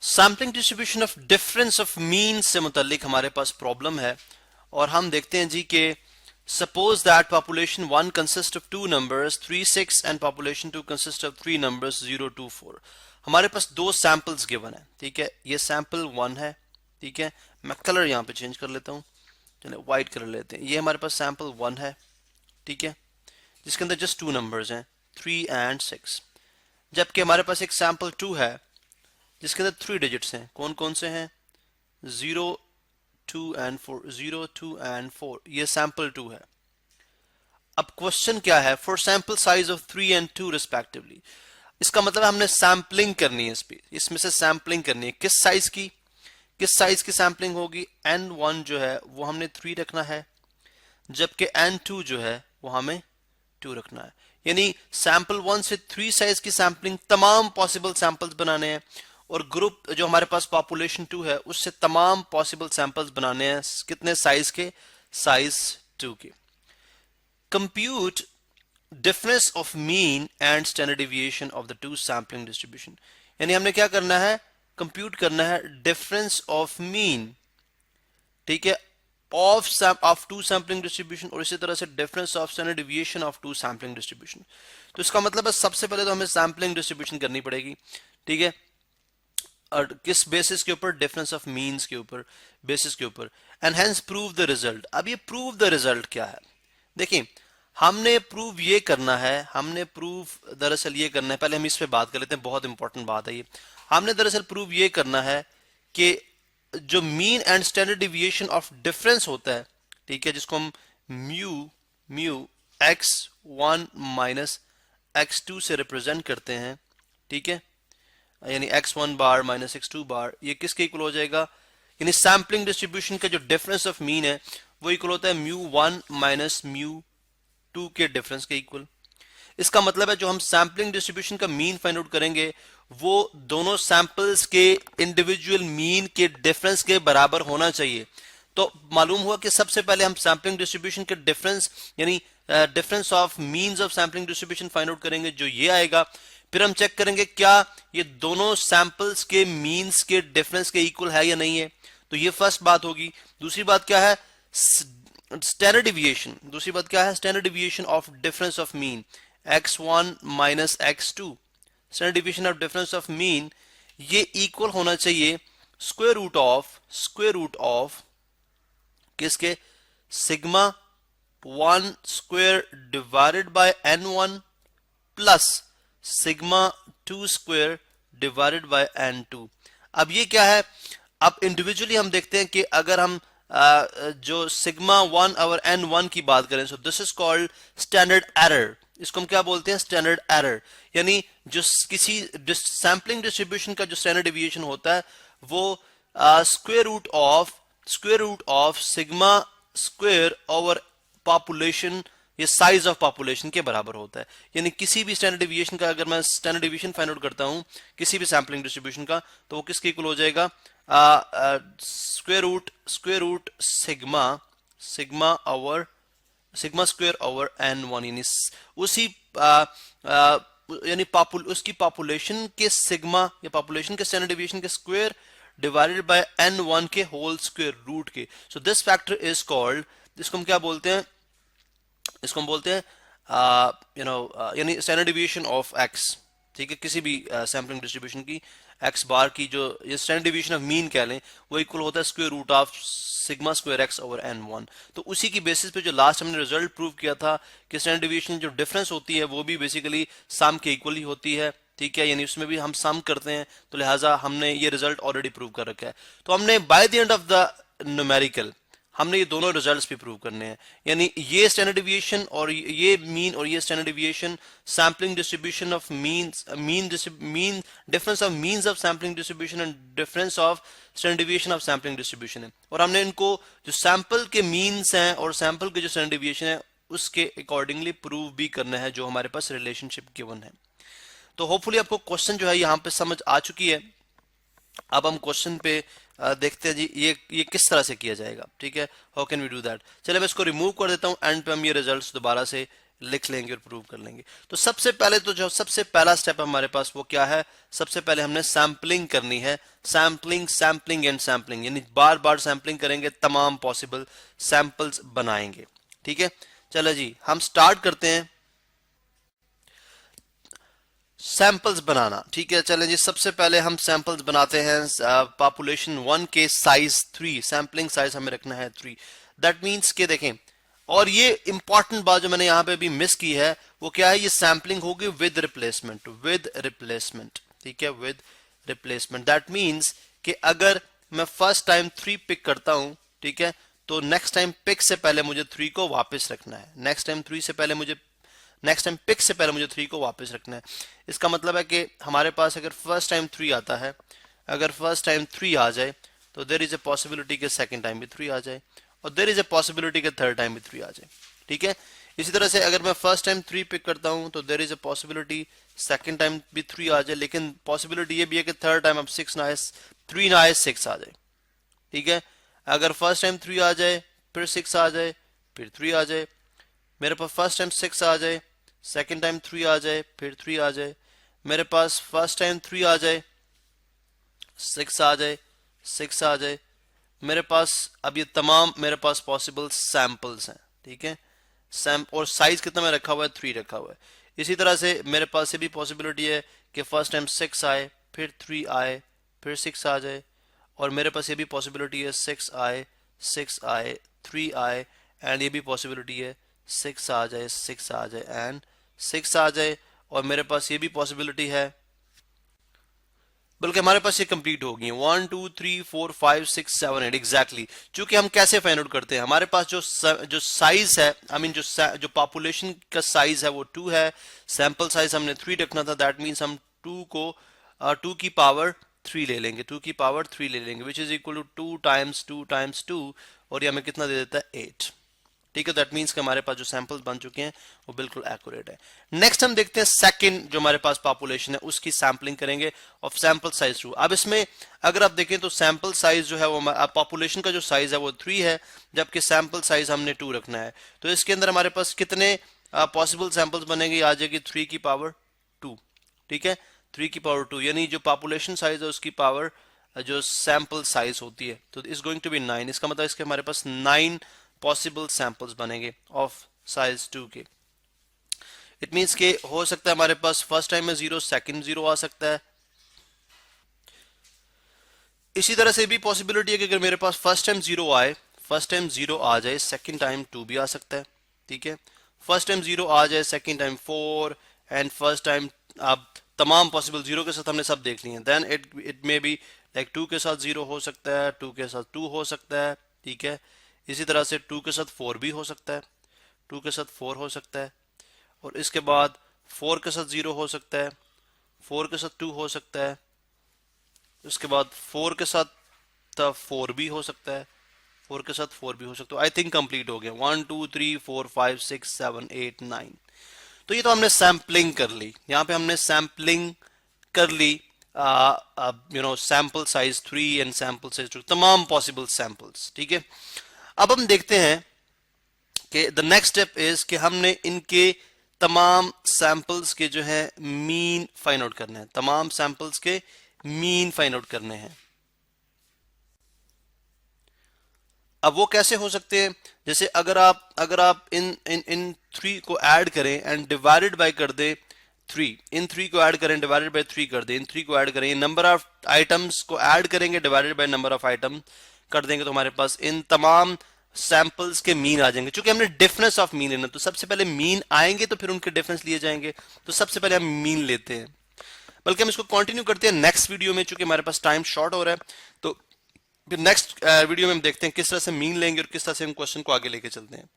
Sampling distribution of difference of mean से मुतालिक हमारे पास प्रॉब्लम है और हम देखते हैं जी कि suppose that population 1 consist of 2 numbers 3 6 and population 2 consist of 3 numbers 0 2 4। हमारे पास दो सैंपल्स गिवन है, ठीक है। ये सैंपल 1 है, ठीक है। मैं कलर यहाँ पे चेंज कर लेता हूँ, चलिए व्हाइट कलर लेते हैं। ये हमारे पास सैंपल 1 है, ठीक है, जिसके अंदर जस्ट 2 नंबर्स हैं 3 एंड 6। जबकि हमारे पास एक सैंपल 2 है जिसके अंदर 3 डिजिट्स हैं। कौन कौन से हैं? 0 2 एंड 4, 0 2 एंड 4। ये सैंपल 2 है। अब क्वेश्चन क्या है? For sample size of 3 and 2 respectively. इसका मतलब हमने सैंपलिंग करनी है, इसमें से सैंपलिंग करनी है। किस साइज की? किस साइज की सैंपलिंग होगी? n1 जो है वो हमने 3 रखना है, जबकि n2 जो है वो हमें 2 रखना है। यानी सैंपल 1 से 3 साइज की सैंपलिंग, तमाम पॉसिबल सैंपल्स बनाने हैं, और ग्रुप जो हमारे पास पॉपुलेशन 2 है उससे तमाम पॉसिबल सैंपल्स बनाने हैं। कितने साइज के? साइज 2 के। Compute difference of mean and standard deviation of the two sampling distribution. यानी हमने क्या करना है? कंप्यूट करना है डिफरेंस ऑफ मीन, ठीक है, ऑफ टू सैंपलिंग डिस्ट्रीब्यूशन, और इसी तरह से difference of standard deviation of two sampling distribution. तो इसका मतलब है सबसे पहले तो हमें सैंपलिंग डिस्ट्रीब्यूशन करनी पड़ेगी, ठीक है। और किस बेसिस के ऊपर? डिफरेंस ऑफ मीन्स के ऊपर, बेसिस के ऊपर। And hence prove the result. अब ये प्रूव द रिजल्ट क्या है? देखिए, हमने प्रूव ये करना है, हमने प्रूव दरअसल ये करना है, पहले हम इस पे बात कर लेते हैं, बहुत इंपॉर्टेंट बात है ये। हमने दरअसल प्रूव ये करना है कि जो mean and standard deviation of difference होता है, ठीक है, जिसको हम म्यू x1 माइनस x2 से रिप्रेजेंट करते हैं, ठीक है, यानी x1 बार माइनस x2 बार, ये किसके इक्वल हो जाएगा? यानी सैम्पलिंग डिस्ट्रीब्यूशन का जो डिफरेंस ऑफ मीन है वो इक्वल होता है म्यू1 माइनस म्यू2 के डिफरेंस के इक्वल। इसका मतलब है जो हम सैम्पलिंग डिस्ट्रीब्यूशन का मीन फाइंड आउट करेंगे वो दोनों सैंपल्स के इंडिविजुअल मीन के डिफरेंस के बराबर होना चाहिए। तो मालूम हुआ कि सबसे पहले हम सैम्पलिंग डिस्ट्रीब्यूशन के डिफरेंस यानी difference of means of sampling distribution find out करेंगे, जो ये आएगा। फिर हम चेक करेंगे क्या ये दोनों सैंपल्स के मीन्स के डिफरेंस के इक्वल है या नहीं है। तो ये फर्स्ट बात होगी। दूसरी बात क्या है? Standard deviation. दूसरी बात क्या है? Standard deviation of difference of mean x1 minus x2। Standard deviation of difference of mean ये इक्वल होना चाहिए स्क्वायर रूट ऑफ किसके? Sigma 1 square divided by n1 plus sigma 2 square divided by n2। अब ये क्या है? अब इंडिविजुअली हम देखते हैं कि अगर हम जो सिग्मा 1 और n1 की बात करें, so this is called standard error. इसको हम क्या बोलते हैं? Standard error. यानी जो किसी सैंपलिंग डिस्ट्रीब्यूशन का जो स्टैंडर्ड डेविएशन होता है वो square root of sigma square over population, ये साइज ऑफ पॉपुलेशन के बराबर होता है। यानी किसी भी स्टैंडर्ड डेविएशन का अगर मैं स्टैंडर्ड डेविएशन फाइंड आउट करता हूं किसी भी सैंपलिंग डिस्ट्रीब्यूशन का, तो वो किसके इक्वल हो जाएगा? Square root sigma square over n1। यानी उसी यानी उसकी पॉपुलेशन के सिग्मा या पॉपुलेशन के स्टैंडर्ड डेविएशन के स्क्वायर डिवाइडेड बाय n1 के होल स्क्वायर रूट के। So this factor is called, इसको हम क्या बोलते हैं? इसको हम बोलते हैं यानी स्टैंडर्ड डिविएशन ऑफ x, ठीक है, किसी भी सैंपलिंग डिस्ट्रीब्यूशन की x बार की जो ये स्टैंडर्ड डिविएशन ऑफ मीन कह लें वो इक्वल होता है square root of sigma square x over n1। तो उसी की बेसिस पे जो लास्ट हमने रिजल्ट प्रूव किया था कि स्टैंडर्ड डिविएशन जो डिफरेंस होती है वो भी बेसिकली सम के इक्वल ही होती है, ठीक है, यानी उसमें भी हम सम करते हैं, तो लिहाजा हमने ये रिजल्ट ऑलरेडी प्रूव कर रखा है। तो हमने by the end of the numerical हमने ये दोनों रिजल्ट्स भी प्रूव करने हैं। यानी ये स्टैंडर्ड डिविएशन और ये मीन और ये standard deviation sampling distribution of mean difference of means of sampling distribution and difference of standard deviation of sampling distribution है। और हमने इनको जो सैंपल के मीन्स हैं और सैंपल के जो स्टैंडर्ड डिविएशन है उसके अकॉर्डिंगली प्रूव भी करना है जो हमारे पास रिलेशनशिप गिवन है। तो होपफुली आपको क्वेश्चन जो है यहाँ पे समझ आ चुकी है। अब हम क्वेश्चन पे देखते हैं जी ये किस तरह से किया जाएगा, ठीक है, how can we do that. चलिए मैं इसको रिमूव कर देता हूँ, एंड पे हम ये रिजल्ट्स दोबारा से लिख लेंगे और प्रूव कर लेंगे। तो सबसे पहले तो जो सबसे पहला स्टेप हमारे पास वो क्या है, सबसे पहले हमने सैम्पलिंग करनी है। सैम्पलिंग, सैम्पलिंग एंड सैम्पलिंग, यानी बार बार सैम्पलिंग करेंगे, तमाम पॉसिबल सैंपल्स बनाएंगे। ठीक है, चलो जी हम स्टार्ट करते हैं सैंपल्स बनाना। ठीक है, चलें जी सबसे पहले हम सैंपल्स बनाते हैं। पॉपुलेशन 1 के साइज 3, सैम्पलिंग साइज हमें रखना है 3। दैट मीन्स के देखें, और ये इंपॉर्टेंट बात जो मैंने यहां पे भी मिस की है वो क्या है, ये सैम्पलिंग होगी विद रिप्लेसमेंट, विद रिप्लेसमेंट। ठीक है, विद रिप्लेसमेंट। दैट मीन्स कि अगर मैं फर्स्ट टाइम 3 पिक करता हूं, ठीक है, तो नेक्स्ट टाइम पिक से पहले मुझे 3 को वापस रखना है। नेक्स्ट टाइम पिक से पहले मुझे 3 को वापस रखना है। इसका मतलब है कि हमारे पास अगर फर्स्ट टाइम 3 आता है, अगर फर्स्ट टाइम 3 आ जाए तो देयर इज ए पॉसिबिलिटी कि सेकंड टाइम भी 3 आ जाए, और देयर इज ए पॉसिबिलिटी कि थर्ड टाइम भी 3 आ जाए। ठीक है, इसी तरह से अगर मैं फर्स्ट टाइम 3 पिक करता हूं तो there is a possibility second time भी 3 आ जाए, लेकिन पॉसिबिलिटी ये भी है कि थर्ड टाइम अब 6 ना आए, 3 ना आए 6 आ जाए। ठीक है, अगर फर्स्ट टाइम 3 आ जाए, फिर 6 आ जाए, फिर 3 आ जाए, मेरे पास फर्स्ट टाइम 6 आ जाए, सेकंड टाइम 3 आ जाए, फिर 3 आ जाए, मेरे पास फर्स्ट टाइम 3 आ जाए, 6 आ जाए, 6 आ जाए, मेरे पास अब ये तमाम मेरे पास पॉसिबल सैंपल्स हैं। ठीक है, और साइज कितना में रखा हुआ है, 3 रखा हुआ है। इसी तरह से मेरे पास ये भी पॉसिबिलिटी है कि फर्स्ट टाइम 6 आए, फिर 3 आए, फिर 6 आ जाए, और मेरे पास ये भी पॉसिबिलिटी है 6 आए, 6 आए, 3 आए, एंड ये भी पॉसिबिलिटी है 6 आ जाए, 6 आ जाए एंड 6 आ जाए, और मेरे पास ये भी पॉसिबिलिटी है, बल्कि हमारे पास ये कंप्लीट होगी 1 2 3 4 5 6 7 8 एग्जैक्टली। चूंकि हम कैसे फाइंड आउट करते हैं, हमारे पास जो साइज है, आई मीन जो पॉपुलेशन का साइज है वो 2 है, सैंपल साइज हमने 3 रखना था। दैट मीन्स हम 2 को 2 की पावर 3 ले लेंगे, 2 की पावर 3 ले लेंगे, which is equal to 2 times 2 times 2, और ये हमें कितना दे देता है 8। ठीक है, दैट मीन्स कि हमारे पास जो सैंपल्स बन चुके हैं वो बिल्कुल एक्यूरेट है। नेक्स्ट हम देखते हैं सेकंड जो हमारे पास पॉपुलेशन है उसकी सैंपलिंग करेंगे ऑफ सैंपल साइज 2। अब इसमें अगर आप देखें तो सैंपल साइज जो है वो पॉपुलेशन का जो साइज है वो 3 है, जबकि सैंपल साइज हमने 2 रखना है। तो इसके अंदर हमारे पास कितने पॉसिबल सैंपल्स बनेंगे, आ जाएगी 3 की पावर 2। ठीक है, 3 की पावर 2, यानी जो पॉपुलेशन साइज है उसकी पावर जो सैंपल साइज होती है तो इज गोइंग टू बी 9। इसका मतलब इसके हमारे पास 9 पॉसिबल सैंपल्स बनेंगे ऑफ साइज 2 के। इट मींस के हो सकता है हमारे पास फर्स्ट टाइम में 0, सेकंड 0 आ सकता है। इसी तरह से भी पॉसिबिलिटी है कि अगर मेरे पास फर्स्ट टाइम 0 आए, फर्स्ट टाइम 0 आ जाए, सेकंड टाइम 2 भी आ सकता है। ठीक है, फर्स्ट टाइम 0 आ जाए, second time 4, and first time, अब तमाम पॉसिबल 0 के साथ हमने सब देख लिए हैं। Then it may be like 2 के साथ 0 हो सकता है, 2 के साथ 2 हो सकता है। ठीक है, इसी तरह से 2 के साथ 4 भी हो सकता है, 2 के साथ 4 हो सकता है, और इसके बाद 4 के साथ 0 हो सकता है, 4 के साथ 2 हो सकता है, उसके बाद 4 के साथ 4 भी हो सकता है, 4 के साथ 4 भी हो सकता है। आई थिंक कंप्लीट हो गया 1 2 3 4 5 6 7 8 9। तो ये तो हमने सैम्पलिंग कर ली, यहाँ पे हमने सैम्पलिंग कर ली, sample size 3 and sample size 2, तमाम पॉसिबल सैंपल्स। ठीक है, अब हम देखते हैं कि द नेक्स्ट स्टेप इज कि हमने इनके तमाम सैंपल्स के जो है मीन फाइंड आउट करने हैं, तमाम सैंपल्स के मीन फाइंड आउट करने हैं। अब वो कैसे हो सकते हैं, जैसे अगर आप इन 3 को ऐड करें एंड डिवाइडेड बाय कर दें 3, इन 3 को ऐड करें डिवाइडेड बाय 3 कर दें, इन 3 को ऐड करें, नंबर ऑफ आइटम्स को ऐड करेंगे divided by number of item कर देंगे, तो हमारे पास इन तमाम सैंपल्स के मीन आ जाएंगे। चूंकि हमने डिफरेंस ऑफ मीन लेना, तो सबसे पहले मीन आएंगे तो फिर उनके डिफरेंस लिए जाएंगे, तो सबसे पहले हम मीन लेते हैं। बल्कि हम इसको कंटिन्यू करते हैं नेक्स्ट वीडियो में, चूंकि हमारे पास टाइम शॉर्ट हो रहा है, तो फिर नेक्स्ट वीडियो में हम देखते हैं किस तरह से मीन लेंगे और किस तरह से हम क्वेश्चन को आगे लेके चलते हैं।